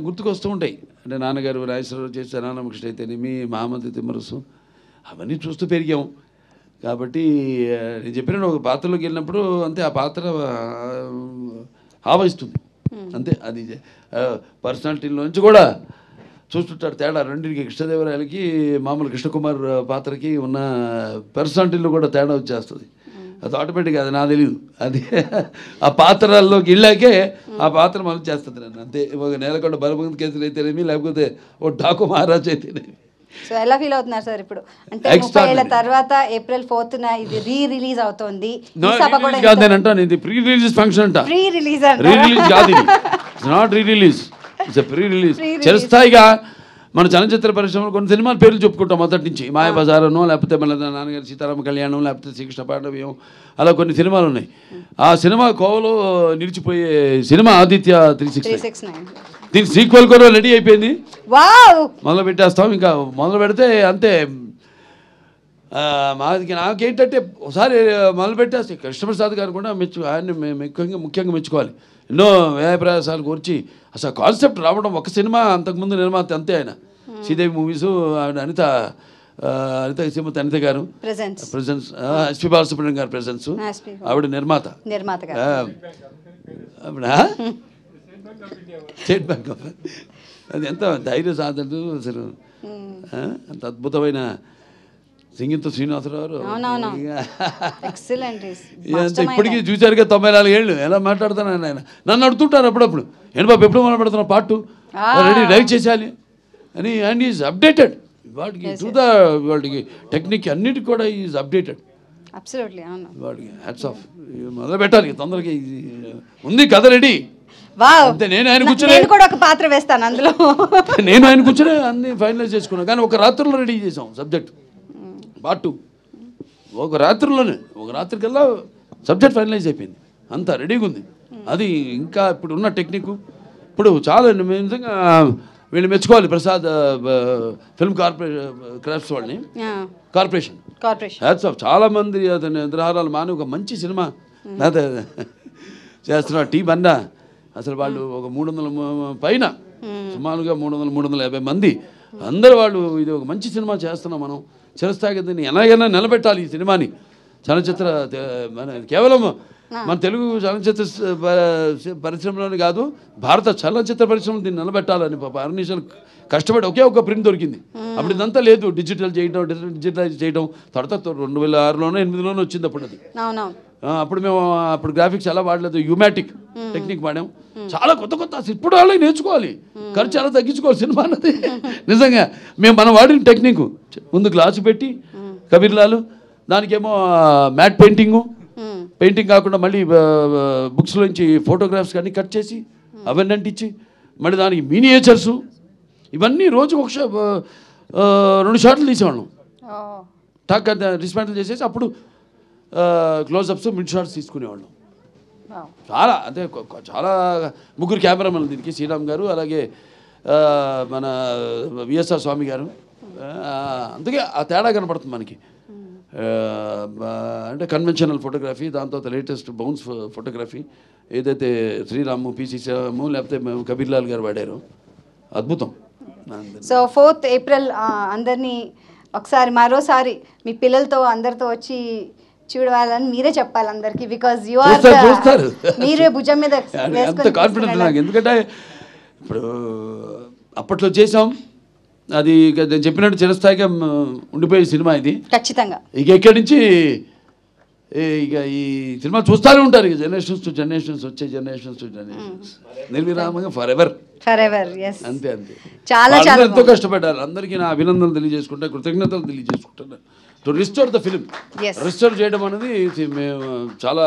గుర్తుకొస్తూ ఉంటాయి. అంటే నాన్నగారు రాజేశ్వరరావు చేసే నాన్నకృష్ణ అయితేనేమి, మహామంత్రి తిమ్మరసు, అవన్నీ చూస్తూ పెరిగాము. కాబట్టి నేను చెప్పిన ఒక పాత్రలోకి వెళ్ళినప్పుడు అంతే ఆ పాత్ర ఆవహిస్తుంది అంతే. అది పర్సనాలిటీలోంచి కూడా చూస్తుంటాడు తేడా. రెండింటికి కృష్ణదేవరాయలకి మామూలు కృష్ణకుమార్ పాత్రకి ఉన్న పర్సనాలిటీలో కూడా తేడా వచ్చేస్తుంది. అది ఆటోమేటిక్గా, అది నాకు తెలియదు. అది ఆ పాత్రల్లోకి వెళ్ళాకే ఆ పాత్ర మనం చేస్తుంది నన్ను అంతే. ఒక నేలకొండ బలభంగ కేసులు అయితేనేమి, లేకపోతే ఓ డాకు మహారాజ్ అయితేనేమి. సో ఎలా ఫీల్ అవుతున్నారు సార్ ఇప్పుడు? అంటే 30 ఏళ్ల తర్వాత April 4th ఇది రిలీజ్ అవుతోంది. ఇది ప్రీ రిలీజ్ ఫంక్షన్ అంట. ప్రీ రిలీజ్ కాదు, it's not re release, it's pre release. చిరస్థాయిగా మన చలనచిత్ర పరిశ్రమలో కొన్ని సినిమాల పేర్లు చెప్పుకుంటాం మొదటి నుంచి. మాయాబజారనో, లేకపోతే మన నాన్నగారి సీతారామ కళ్యాణం, లేకపోతే శ్రీకృష్ణ పాండవ్యం, అలా కొన్ని సినిమాలు ఉన్నాయి. ఆ సినిమా కోవలో నిలిచిపోయే సినిమా ఆదిత్య 369. దీని సీక్వెల్ కూడా రెడీ అయిపోయింది, మొదలు పెట్టేస్తాం. ఇంకా మొదలు పెడితే అంతే. నాకేంటంటే ఒకసారి మొదలు పెట్టేస్తే కృష్ణప్రసాద్ గారు కూడా ఆయన్ని ముఖ్యంగా మెచ్చుకోవాలి. ఎన్నో వ్యయప్రయాసాలు కూర్చి అసలు కాన్సెప్ట్ రావడం. ఒక సినిమా అంతకుముందు నిర్మాత అంతే ఆయన. శ్రీదేవి మూవీసు, అనిత గారు ప్రెజెన్స్, ఎస్పీ బాలసుబ్రహ్మణ్యం గారి ప్రెజెన్స్, ఆవిడ నిర్మాత. ఆవిడ స్టేట్ బ్యాంక్ ఆఫ్, అది ఎంత ధైర్య సాధనలు అసలు. అంత అద్భుతమైన సింగీత శ్రీనివాసరావు ఇప్పటికీ చూశారుగా 94 ఏళ్ళు. ఎలా మాట్లాడుతాను ఆయన, నన్ను అడుగుతుంటారు అప్పుడప్పుడు, ఏంటి బాబు ఎప్పుడు మొదలు పెడుతున్నా పార్ట్ 2 రెడీ రైట్ చేసేయాలి అని. అండ్ ఈజ్ అప్డేటెడ్ వాటికి టెక్నిక్ అన్నిటికి కూడా ఈజ్ అప్డేటెడ్. వాడికి హ్యాట్స్ ఆఫ్. మొదలు పెట్టాలి తొందరగా, ఉంది కథ రెడీ. నేను ఆయన కూర్చొని అన్ని ఫైనలైజ్ చేసుకున్నాను. కానీ ఒక రాత్రిలో రెడీ చేసాం సబ్జెక్ట్ పార్ట్ 2. ఒక రాత్రికల్లా సబ్జెక్ట్ ఫైనలైజ్ అయిపోయింది, అంతా రెడీగా ఉంది. అది ఇంకా ఇప్పుడు ఉన్న టెక్నిక్ ఇప్పుడు చాలా నిజంగా వీళ్ళు మెచ్చుకోవాలి. ప్రసాద్ ఫిల్మ్ క్రాఫ్ట్స్ వాళ్ళని, కార్పొరేషన్ హ్యాట్స్ ఆఫ్. చాలామంది అతని నిద్రాహారాలు మాని ఒక మంచి సినిమా చేస్తున్నారు. టీం అన్నా అసలు వాళ్ళు ఒక 300 పైన, సుమారుగా 350 మంది, అందరూ వాళ్ళు ఇది ఒక మంచి సినిమా చేస్తున్నాం మనం. చిరస్థాయిగా దీన్ని ఎలాగైనా నిలబెట్టాలి ఈ సినిమాని. చలనచిత్ర కేవలం మన తెలుగు చలనచిత్ర పరిశ్రమలోనే కాదు, భారత చలనచిత్ర పరిశ్రమ దీన్ని నిలబెట్టాలని పాప అర్నిషల్ కష్టపడి ఒకే ఒక ప్రింట్ దొరికింది. అప్పుడు ఇదంతా లేదు, డిజిటలైజ్ చేయడం. తర్వాత 2006లోనో 2008లోనో వచ్చింది అప్పుడు అది. అప్పుడు మేము గ్రాఫిక్స్ ఎలా వాడలేదు, యూమాటిక్ టెక్నిక్ వాడాం. చాలా కొత్త ఇప్పుడు వాళ్ళకి నేర్చుకోవాలి, ఖర్చు ఎలా తగ్గించుకోవాలి సినిమా అన్నది. నిజంగా మనం వాడిన టెక్నిక్ ముందు గ్లాసు పెట్టి కబీర్లాలు, దానికేమో మ్యాట్ పెయింటింగ్ కాకుండా మళ్ళీ బుక్స్లోంచి ఫోటోగ్రాఫ్స్ కానీ కట్ చేసి అవన్నీ అంటించి మళ్ళీ దానికి మినియేచర్సు, ఇవన్నీ రోజు 2 షాట్లు తీసేవాళ్ళం. టాక్ డిస్మాంటిల్ చేసేసి అప్పుడు క్లోజప్స్, మిడ్ షాట్స్ తీసుకునేవాళ్ళం. చాలా అంటే చాలా 3 కెమెరామెన్లు దీనికి, శ్రీరామ్ గారు, అలాగే మన విఎస్ఆర్ స్వామి గారు. అందుకే ఆ తేడా కనపడుతుంది మనకి. అంటే కన్వెన్షనల్ ఫోటోగ్రఫీ, దాని తర్వాత లేటెస్ట్ బౌన్స్ ఫోటోగ్రఫీ ఏదైతే శ్రీరాము, పిసి శ్రీరాము, లేకపోతే కబీర్లాల్ గారు వాడారు, అద్భుతం. సో 4th April అందరినీ ఒకసారి మరోసారి మీ పిల్లలతో అందరితో వచ్చి చూడాలని మీరే చెప్పాలి అందరికి. బికాజ్ యు ఆర్ మీరే భుజం మీద అంత కాన్ఫిడెంట్ నాకు. ఎందుకంటే ఇప్పుడు అప్పట్లో చేసాం, అది నేను చెప్పినట్టు చిరస్థాయిగా ఉండిపోయే సినిమా ఇది ఖచ్చితంగా. ఇక ఎక్కడి నుంచి ఇక ఈ సినిమా చూస్తూనే ఉంటారు, ఇక జనరేషన్స్ టు జనరేషన్స్ నిర్విరామంగా ఫర్ ఎవర్. అంతే చాలా ఎంతో కష్టపడ్డారు. అందరికీ నా అభినందనలు తెలియజేసుకుంటా, కృతజ్ఞతలు తెలియజేసుకుంటాను. To restore the film. Yes. Restore చేయడం అనేది మేము చాలా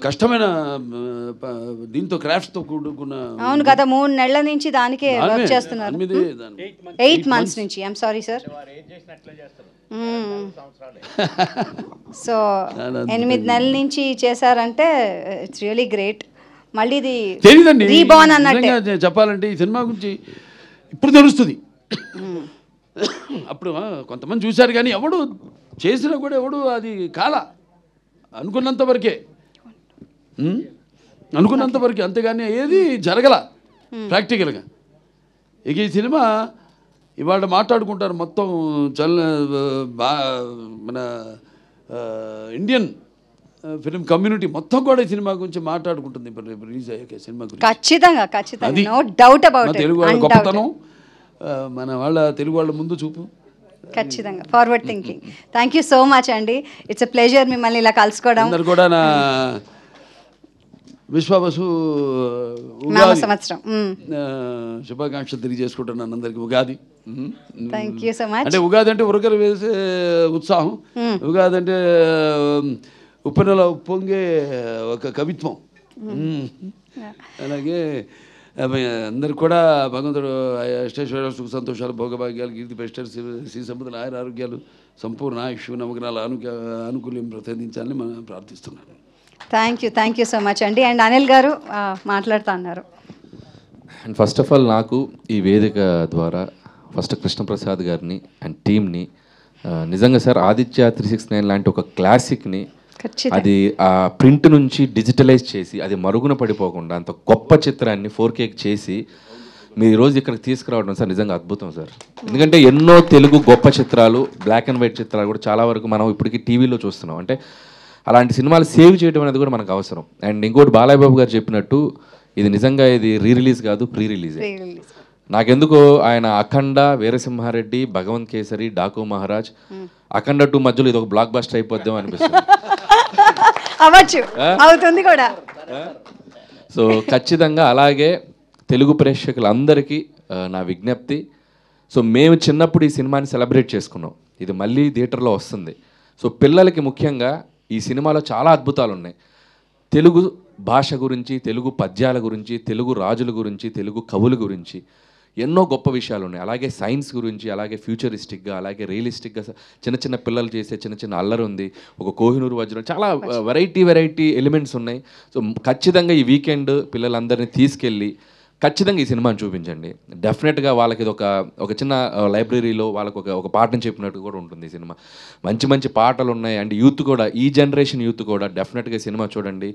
కష్టమైన దీంతో క్రాఫ్ట్తో కూడుకున్న. అవును కదా, 3 నెలల నుంచి దానికే వర్క్ చేస్తున్నారు. 8 months నుంచి. I'm sorry sir. సో 8 నెలల నుంచి చేశారంటే ఇట్స్ రియలీ గ్రేట్. మళ్ళీ ఇది తెలియదండి రీబార్న్ అన్నట్టే చెప్పాలంటే. ఈ సినిమా గురించి ఇప్పుడు తెలుస్తుంది. అప్పుడు కొంతమంది చూశారు కానీ ఎవడు చేసినా కూడా ఎవడు అది అనుకున్నంత వరకే, అంతేగాని ఏది జరగల ప్రాక్టికల్గా. ఇక ఈ సినిమా ఇవాళ మాట్లాడుకుంటారు మొత్తం మన ఇండియన్ ఫిలిం కమ్యూనిటీ మొత్తం కూడా ఈ సినిమా గురించి మాట్లాడుకుంటుంది రిలీజ్ అయ్యాక సినిమా గురించి. ఖచ్చితంగా no doubt about it. Telugu వాళ్ళ గొప్పతనం, మన వాళ్ళ తెలుగు వాళ్ళ ముందు చూపు, ఖచ్చితంగా forward thinking. Thank you so much అండి. ఇట్స్ ఎ ప్లెజర్ మిమ్మల్ని ఇలా కలుసుకోవడం. అందరు కూడా నా విశ్వావసు సంవత్సరం శుభాకాంక్షలు తెలియజేసుకుంటున్నాను అందరికి. Ugadi thank you so much. అంటే ఉగాది అంటే ఉరకలు వేసే ఉత్సాహం, ఉగాది అంటే ఉప్పెనలో పొంగే ఒక కవిత్వం. అలాగే అందరు కూడా భగవంతుడు అష్టైశ్వర్యాలు, సుఖ సంతోషాలు, భోగభాగ్యాలు, కీర్తి ప్రతిష్టలు, శ్రీ సంపదలు, ఆయుర ఆరోగ్యాలు, సంపూర్ణ ఆయుష్, నవగ్రహాల అనుకూల్యం ప్రసాదించాలని మనం ప్రార్థిస్తున్నాను. థ్యాంక్ యూ సో మచ్ అండి. అండ్ అనిల్ గారు మాట్లాడుతూ అన్నారు. అండ్ ఫస్ట్ ఆఫ్ ఆల్ నాకు ఈ వేదిక ద్వారా ఫస్ట్ కృష్ణప్రసాద్ గారిని అండ్ టీమ్ని నిజంగా సార్ ఆదిత్య 369 లాంటి ఒక క్లాసిక్ని అది ఆ ప్రింట్ నుంచి డిజిటలైజ్ చేసి అది మరుగున పడిపోకుండా అంత గొప్ప చిత్రాన్ని 4K చేసి మీరు ఈరోజు ఇక్కడికి తీసుకురావడం సార్ నిజంగా అద్భుతం సార్. ఎందుకంటే ఎన్నో తెలుగు గొప్ప చిత్రాలు, బ్లాక్ అండ్ వైట్ చిత్రాలు కూడా చాలా వరకు మనం ఇప్పటికీ టీవీలో చూస్తున్నాం. అంటే అలాంటి సినిమాలు సేవ్ చేయడం అనేది కూడా మనకు అవసరం. అండ్ ఇంకోటి బాలయ్య బాబు గారు చెప్పినట్టు ఇది నిజంగా ఇది రిలీజ్ కాదు, ప్రీ రిలీజ్. నాకెందుకో ఆయన అఖండ, వీరసింహారెడ్డి, భగవంత్ కేసరి, డాకు మహారాజ్, అఖండ 2 మధ్యలో ఇది ఒక బ్లాక్ బస్టర్ అయిపోద్దాం అనిపిస్తుంది. అవుతుంది కూడా. సో ఖచ్చితంగా అలాగే తెలుగు ప్రేక్షకులందరికీ నా విజ్ఞప్తి. సో మేము చిన్నప్పుడు ఈ సినిమాని సెలబ్రేట్ చేసుకున్నాం, ఇది మళ్ళీ థియేటర్లో వస్తుంది. సో పిల్లలకి ముఖ్యంగా ఈ సినిమాలో చాలా అద్భుతాలు ఉన్నాయి. తెలుగు భాష గురించి, తెలుగు పద్యాల గురించి, తెలుగు రాజుల గురించి, తెలుగు కవుల గురించి ఎన్నో గొప్ప విషయాలు ఉన్నాయి. అలాగే సైన్స్ గురించి, అలాగే ఫ్యూచరిస్టిక్గా, అలాగే రియలిస్టిక్గా చిన్న చిన్న పిల్లలు చేసే చిన్న అల్లరి ఉంది. ఒక కోహినూరు వజ్రం, చాలా వెరైటీ ఎలిమెంట్స్ ఉన్నాయి. సో ఖచ్చితంగా ఈ వీకెండ్ పిల్లలందరినీ తీసుకెళ్ళి ఖచ్చితంగా ఈ సినిమాని చూపించండి. డెఫినెట్గా వాళ్ళకి ఇది ఒక చిన్న లైబ్రరీలో వాళ్ళకు ఒక పాఠం చెప్పినట్టు కూడా ఉంటుంది ఈ సినిమా. మంచి పాటలు ఉన్నాయి. అండ్ యూత్ కూడా, ఈ జనరేషన్ యూత్ కూడా డెఫినెట్గా సినిమా చూడండి.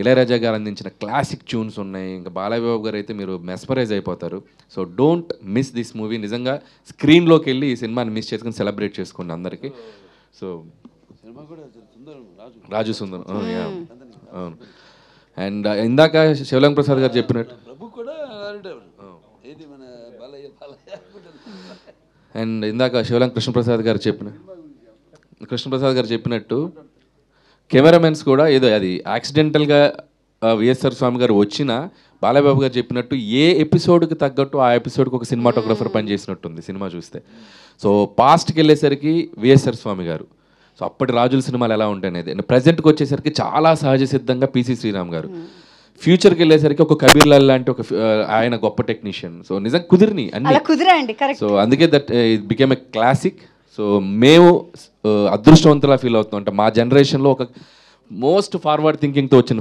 ఇళయరాజా గారు అందించిన క్లాసిక్ ట్యూన్స్ ఉన్నాయి. ఇంకా బాలయ్య బాబు గారు అయితే మీరు మెస్మరైజ్ అయిపోతారు. So don't miss this movie. నిజంగా స్క్రీన్లోకి వెళ్ళి ఈ సినిమాని మిస్ చేసుకుని సెలబ్రేట్ చేసుకోండి అందరికీ. సో రాజు సుందరం, అవును. అండ్ ఇందాక శివలింగ ప్రసాద్ గారు చెప్పినట్టు అండ్ ఇందాక శివలింగ కృష్ణప్రసాద్ గారు చెప్పినట్టు కెమెరామెన్స్ కూడా ఏదో అది యాక్సిడెంటల్గా విఎస్ఆర్ స్వామి గారు వచ్చినా బాలయ్యబాబు గారు చెప్పినట్టు ఏ ఎపిసోడ్కి తగ్గట్టు ఆ ఎపిసోడ్కి ఒక సినిమాటోగ్రఫర్ పనిచేసినట్టుంది సినిమా చూస్తే. సో పాస్ట్కి వెళ్ళేసరికి విఎస్ఆర్ స్వామి గారు, సో అప్పటి రాజుల సినిమాలు ఎలా ఉంటాయనేది. ప్రజెంట్కి వచ్చేసరికి చాలా సహజ సిద్ధంగా పిసి శ్రీరామ్ గారు, ఫ్యూచర్కి వెళ్ళేసరికి ఒక కబీర్ లాల్ లాంటి ఒక ఆయన గొప్ప టెక్నీషియన్. సో నిజంగా కుదిరిని అన్ని. సో అందుకే that it became a classic. So మేము అదృష్టవంతులా ఫీల్ అవుతున్నాం. అంటే మా జనరేషన్లో ఒక మోస్ట్ ఫార్వర్డ్ థింకింగ్తో వచ్చిన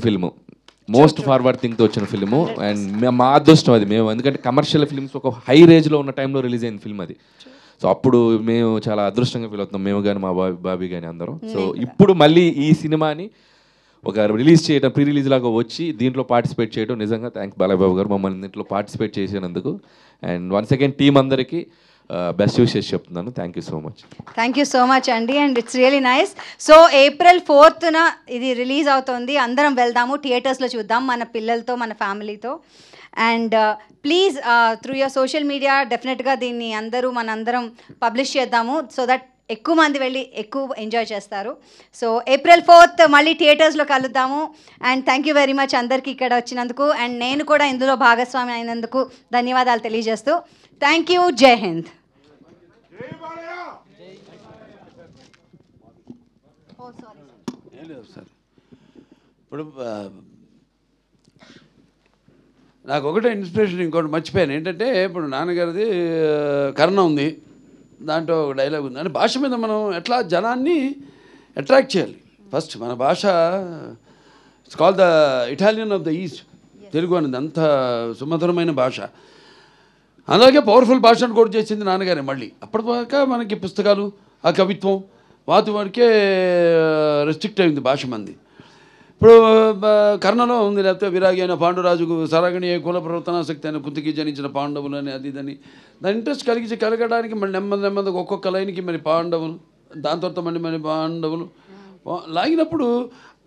ఫిల్ము అండ్ మా అదృష్టం అది. మేము ఎందుకంటే కమర్షియల్ ఫిల్మ్స్ ఒక హై రేంజ్లో ఉన్న టైంలో రిలీజ్ అయిన ఫిల్మ్ అది. సో అప్పుడు మేము చాలా అదృష్టంగా ఫీల్ అవుతున్నాం, మేము కానీ మా బాబీ కానీ అందరం. సో ఇప్పుడు మళ్ళీ ఈ సినిమాని ఒక రిలీజ్ చేయడం, ప్రీ రిలీజ్ లాగా వచ్చి దీంట్లో పార్టిసిపేట్ చేయడం నిజంగా థ్యాంక్స్ బాలయ్య బాబు గారు మమ్మల్ని దీంట్లో పార్టిసిపేట్ చేసినందుకు. అండ్ వన్స్ అగైన్ టీమ్ అందరికీ బెస్ట్ విషెస్ చెప్తున్నాను. థ్యాంక్ యూ సో మచ్ అండి. And it's really nice. So April 4th ఇది రిలీజ్ అవుతుంది. అందరం వెళ్దాము, థియేటర్స్లో చూద్దాం మన పిల్లలతో, మన ఫ్యామిలీతో. And please through your social media డెఫినెట్గా దీన్ని మనందరం పబ్లిష్ చేద్దాము, సో దట్ ఎక్కువ మంది వెళ్ళి ఎక్కువ ఎంజాయ్ చేస్తారు. సో April 4th మళ్ళీ థియేటర్స్లో కలుద్దాము. And thank you very much అందరికీ ఇక్కడ వచ్చినందుకు. అండ్ నేను కూడా ఇందులో భాగస్వామి అయినందుకు ధన్యవాదాలు తెలియజేస్తూ థ్యాంక్ యూ. జై హింద్. లేదు సార్. ఇప్పుడు నాకు ఒకటే ఇన్స్పిరేషన్, ఇంకోటి మర్చిపోయాను ఏంటంటే, ఇప్పుడు నాన్నగారిది కర్ణ ఉంది, దాంట్లో ఒక డైలాగ్ ఉంది. అంటే భాష మీద మనం ఎట్లా జనాన్ని అట్రాక్ట్ చేయాలి. ఫస్ట్ మన భాష it's call the Italian of the east. Telugu అనేది అంత సుమధురమైన భాష, అలాగే పవర్ఫుల్ భాషను కూడా చేసింది నాన్నగారే. మళ్ళీ అప్పటిదాకా మనకి పుస్తకాలు, ఆ కవిత్వం వాటి వరకే రెస్ట్రిక్ట్ అయింది భాష మంది. ఇప్పుడు కర్ణలో ఉంది, లేకపోతే విరాగి అయిన పాండురాజుకు సరగణి కుల ప్రవర్తనాశక్తి అయిన కుంతికి జనించిన పాండవులు అని అది ఇదని దాని ఇంట్రెస్ట్ కలగడానికి మళ్ళీ నెమ్మదిగా ఒక్కొక్క లైన్కి మరి పాండవులు, దాని తర్వాత మళ్ళీ పాండవులు లాగినప్పుడు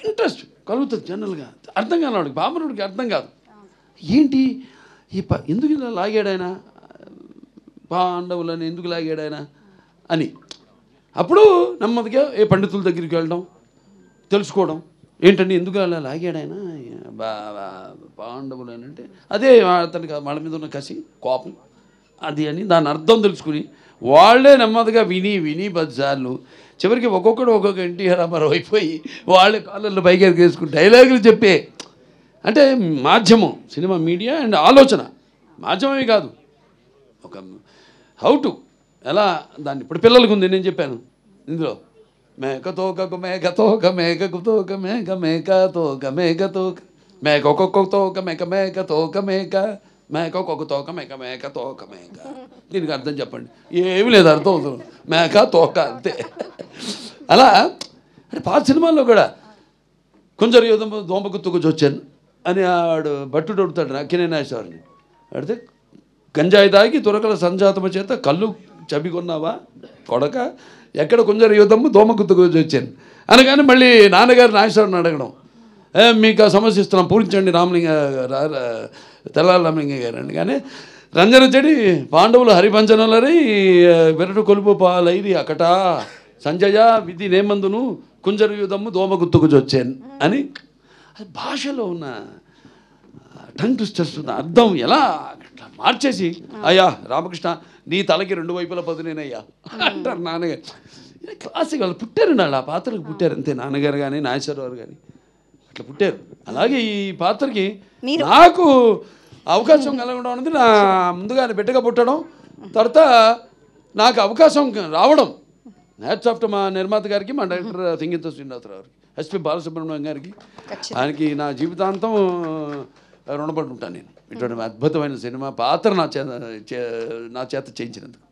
ఇంట్రెస్ట్ కలుగుతుంది జనరల్గా. అర్థం కాని వాడికి, పామరుడికి అర్థం కాదు. ఏంటి ఎందుకు ఇలా లాగాడాయన, పాండవులని ఎందుకు లాగాడాయన అని. అప్పుడు నెమ్మదిగా ఏ పండితుల దగ్గరికి వెళ్ళడం, తెలుసుకోవడం, ఏంటండి ఎందుకు అలా లాగాడాయన పాండవులు అని అంటే, అదే అతనికి వాళ్ళ మీద ఉన్న కసి, కోపం అది అని దాని అర్థం తెలుసుకుని వాళ్ళే నెమ్మదిగా విని 10 సార్లు చివరికి ఒక్కొక్కడు ఒక్కొక్క ఎన్టీఆర్ రామారావు అయిపోయి వాళ్ళే కాళ్ళల్లో పైకి వేసుకుని డైలాగులు చెప్పే. అంటే మాధ్యమం, సినిమా మీడియా అండ్ ఆలోచన మాధ్యమమే కాదు, ఒక హౌ టు ఎలా దాన్ని. ఇప్పుడు పిల్లలకు ఉంది, నేను చెప్పాను ఇందులో మేకతోక మేకతోక మేకతోక మేక మేకతోక మేకతోక మేక ఒక్కొక్క తోక మేక మేకతోక మేక మేక ఒక్కొక్క తోక మేక మేకతోక మేక. దీనికి అర్థం చెప్పండి. ఏమీ లేదు, అర్థం అవుతుంది, మేక తోక అంతే. అలా అంటే పాత సినిమాల్లో కూడా కొంచెం దోమ గుర్తుకొచ్చి వచ్చాను అని ఆడు భట్టుడు అడుగుతాడు అక్కినే నాగేశ్వరని. అడితే గంజాయి తాగి తురకల సంజాతమ చేత కళ్ళు చబికొన్నావా కొడక, ఎక్కడ కొంచెం యుద్ధము దోమ గుర్తుకొచ్చి వచ్చాను అనగానే మళ్ళీ నాన్నగారు నాగేశ్వరని అడగడం, మీకు ఆ సమస్య ఇస్తున్నాం పూరించండి రామలింగ తెల్లారి రామలింగ గారు అని. కానీ రంజన చెడి పాండవులు హరిభంజనులరై వెరటు కొలుపు పాలైది అకట సంజయ విధి నేమందును కుంజర యుధము దోమ గుర్తుకొచ్చి వచ్చాను అని. అది భాషలో ఉన్న టంగ్ ట్విస్టర్స్ ఉన్న అర్థం ఎలా మార్చేసి, అయ్యా రామకృష్ణ నీ తలకి 2 వైపుల పదునేనయ్యా అంటారు నాన్నగారు. క్లాసిక్ వాళ్ళు పుట్టారు, వాళ్ళు ఆ పాత్రకు పుట్టారు అంతే. నాన్నగారు కానీ నాగేశ్వరరావు గారు అట్లా పుట్టారు. అలాగే ఈ పాత్రకి నాకు అవకాశం కలగడం అనేది నా ముందుగా బిడ్డగా పుట్టడం, తర్వాత నాకు అవకాశం రావడం హ్యాట్స్ ఆఫ్ మా నిర్మాత గారికి, మా డైరెక్టర్ సింగీత శ్రీనివాసరావు గారికి, ఎస్పి బాలసుబ్రహ్మణ్యం గారికి. ఆయనకి నా జీవితాంతం రుణపడి ఉంటాను నేను. ఇటువంటి అద్భుతమైన సినిమా పాత్ర నా చేత చేయించినందుకు.